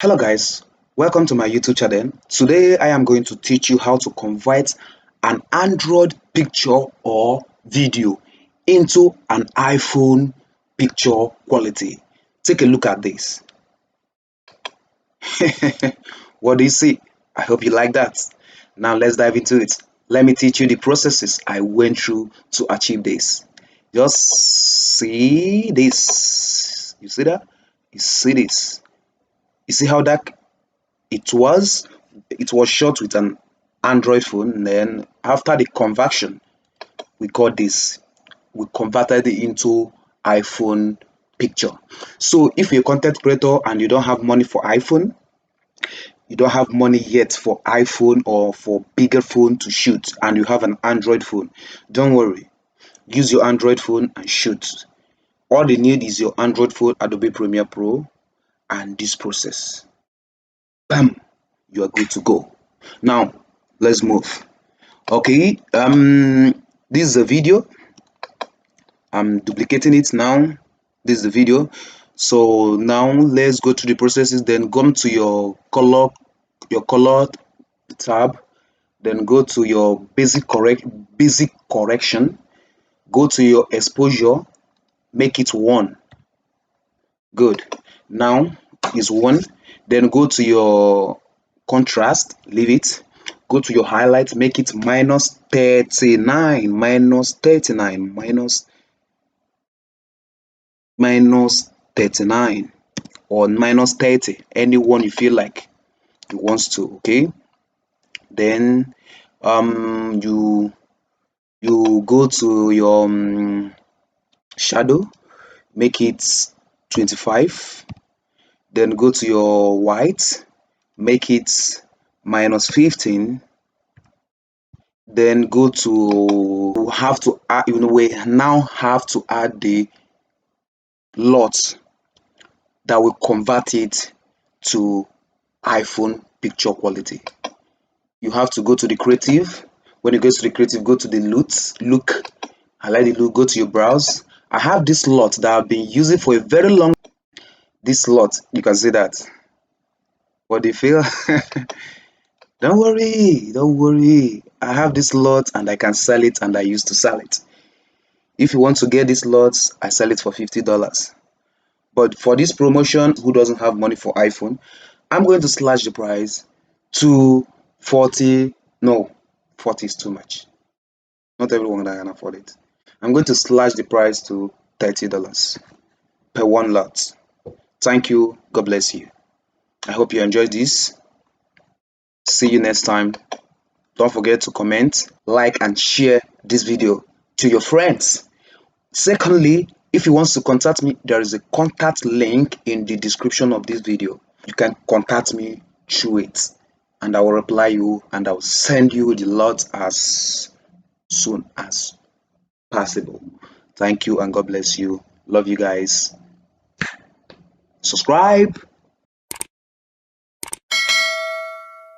Hello guys, welcome to my YouTube channel. Today I am going to teach you how to convert an Android picture or video into an iPhone picture quality. Take a look at this. What do you see? I hope you like that. Now let's dive into it. Let me teach you the processes I went through to achieve this. Just see this. You see that? You see this. You see how that it was it was shot with an Android phone. And then after the conversion, we got this. We converted it into iPhone picture. So if you're a content creator and you don't have money for iPhone, you don't have money yet for iPhone or for bigger phone to shoot, and you have an Android phone, don't worry. Use your Android phone and shoot. All you need is your Android phone, Adobe Premiere Pro, and this process. Bam, you are good to go. Now let's move. Okay, this is a video. I'm duplicating it now. This is the video. So now let's go to the processes. Then come to your color tab. Then go to your basic correction. Go to your exposure. Make it 1. Good. Now is 1. Then go to your contrast. Leave it. Go to your highlight. Make it minus 39. Minus 39. Minus 39 or minus 30, anyone you feel like you wants to. Okay, then you go to your shadow, make it 25. Then go to your white, make it minus 15. Then go to have to add, we now have to add the lot that will convert it to iPhone picture quality. You have to go to the creative. When you go to the creative, go to the look. Highlight the look, go to your browse. I have this lot that I've been using for a very long. This lot, you can see that. What do you feel? Don't worry. I have this lot and I can sell it, and I used to sell it. If you want to get this lot, I sell it for $50. But for this promotion, who doesn't have money for iPhone, I'm going to slash the price to 40. No, 40 is too much. Not everyone that can afford it. I'm going to slash the price to $30 per one lot. Thank you. God bless you. I hope you enjoyed this. See you next time. Don't forget to comment, like, and share this video to your friends. Secondly, if you want to contact me, there is a contact link in the description of this video. You can contact me through it, and I will reply you, and I will send you the lot as soon as possible. Thank you and God bless you. Love you guys. Subscribe.